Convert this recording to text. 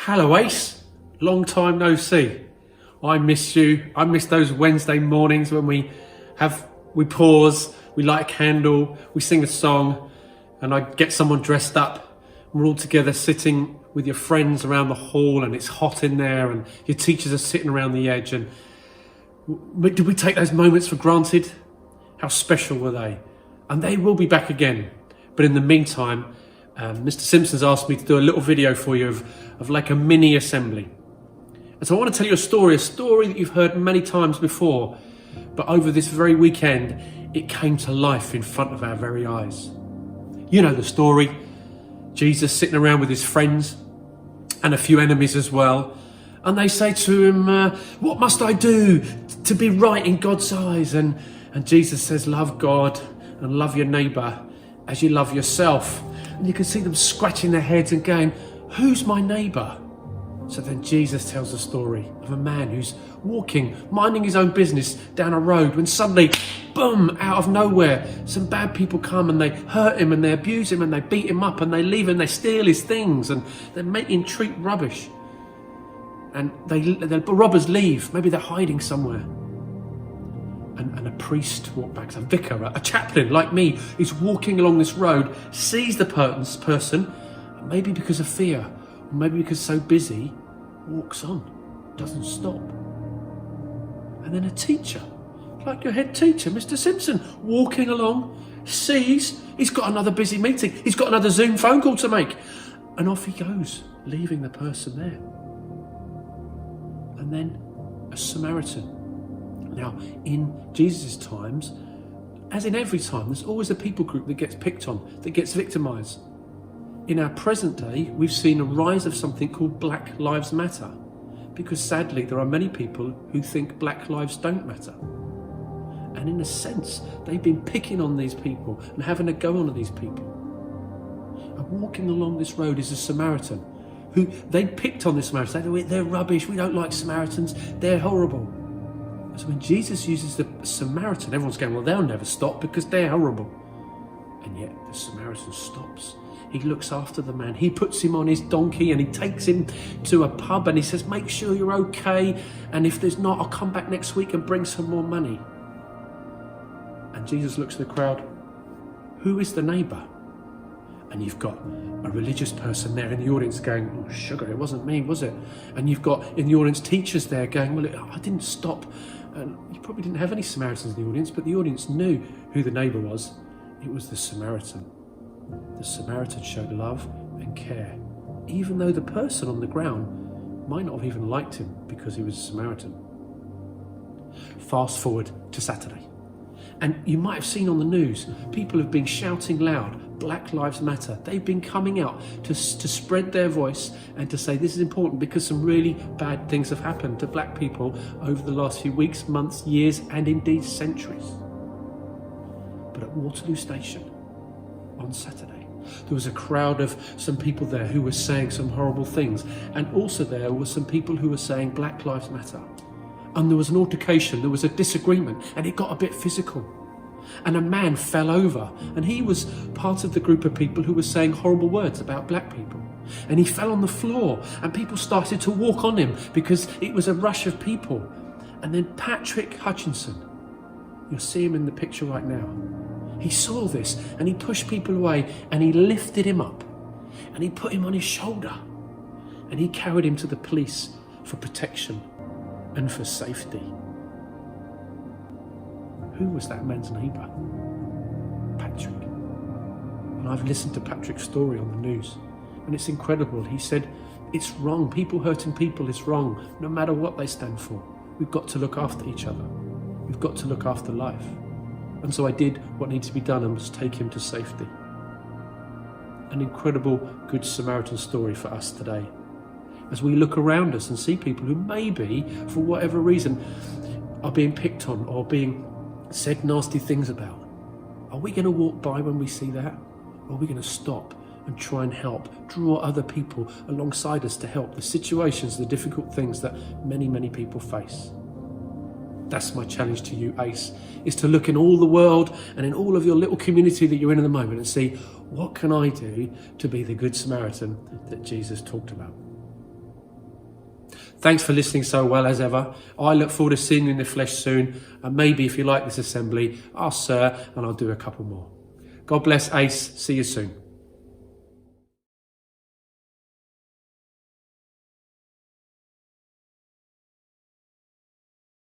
Hello Ace, long time no see. I miss you. I miss those Wednesday mornings when we pause, we light a candle, we sing a song, and I get someone dressed up. We're all together sitting with your friends around the hall, and it's hot in there, and your teachers are sitting around the edge. And did we take those moments for granted? How special were they? And they will be back again. But in the meantime, Mr. Simpson's asked me to do a little video for you of like a mini assembly. And so I want to tell you a story that you've heard many times before, but over this very weekend, it came to life in front of our very eyes. You know the story. Jesus sitting around with his friends and a few enemies as well. And they say to him, what must I do to be right in God's eyes? And Jesus says, love God and love your neighbour as you love yourself. And you can see them scratching their heads and going, who's my neighbour? So then Jesus tells the story of a man who's walking, minding his own business down a road, when suddenly, boom, out of nowhere, some bad people come and they hurt him and they abuse him and they beat him up and they leave him, they steal his things and they make him treat rubbish. And the robbers leave, maybe they're hiding somewhere. And a priest walked back, a vicar, a chaplain like me, is walking along this road, sees the person, maybe because of fear, or maybe because so busy, walks on, doesn't stop. And then a teacher, like your head teacher, Mr. Simpson, walking along, sees he's got another busy meeting, he's got another Zoom phone call to make, and off he goes, leaving the person there. And then a Samaritan. Now, in Jesus' times, as in every time, there's always a people group that gets picked on, that gets victimised. In our present day, we've seen a rise of something called Black Lives Matter, because sadly, there are many people who think black lives don't matter. And in a sense, they've been picking on these people and having a go on these people. And walking along this road is a Samaritan, who they picked on this Samaritan. They said, they're rubbish, we don't like Samaritans, they're horrible. So when Jesus uses the Samaritan, everyone's going, well, they'll never stop because they're horrible. And yet the Samaritan stops. He looks after the man. He puts him on his donkey and he takes him to a pub and he says, make sure you're okay. And if there's not, I'll come back next week and bring some more money. And Jesus looks at the crowd. Who is the neighbour? And you've got a religious person there in the audience going, oh, sugar, it wasn't me, was it? And you've got in the audience teachers there going, well, I didn't stop. And you probably didn't have any Samaritans in the audience, but the audience knew who the neighbour was. It was the Samaritan. The Samaritan showed love and care, even though the person on the ground might not have even liked him because he was a Samaritan. Fast forward to Saturday. And you might have seen on the news, people have been shouting loud, Black Lives Matter. They've been coming out to spread their voice and to say this is important because some really bad things have happened to black people over the last few weeks, months, years, and indeed centuries. But at Waterloo Station on Saturday, there was a crowd of some people there who were saying some horrible things. And also there were some people who were saying Black Lives Matter. And there was an altercation, there was a disagreement, and it got a bit physical. And a man fell over, and he was part of the group of people who were saying horrible words about black people. And he fell on the floor, and people started to walk on him because it was a rush of people. And then Patrick Hutchinson, you'll see him in the picture right now, he saw this, and he pushed people away, and he lifted him up, and he put him on his shoulder, and he carried him to the police for protection and for safety. Who was that man's neighbour? Patrick. And I've listened to Patrick's story on the news, and it's incredible. He said, it's wrong. People hurting people is wrong, no matter what they stand for. We've got to look after each other. We've got to look after life. And so I did what needed to be done and was take him to safety. An incredible Good Samaritan story for us today, as we look around us and see people who maybe, for whatever reason, are being picked on or being said nasty things about. Are we going to walk by when we see that? Or are we going to stop and try and help, draw other people alongside us to help the situations, the difficult things that many, many people face? That's my challenge to you, Ace, is to look in all the world and in all of your little community that you're in at the moment and see, what can I do to be the Good Samaritan that Jesus talked about? Thanks for listening so well as ever. I look forward to seeing you in the flesh soon. And maybe if you like this assembly, ask Sir and I'll do a couple more. God bless, Ace. See you soon.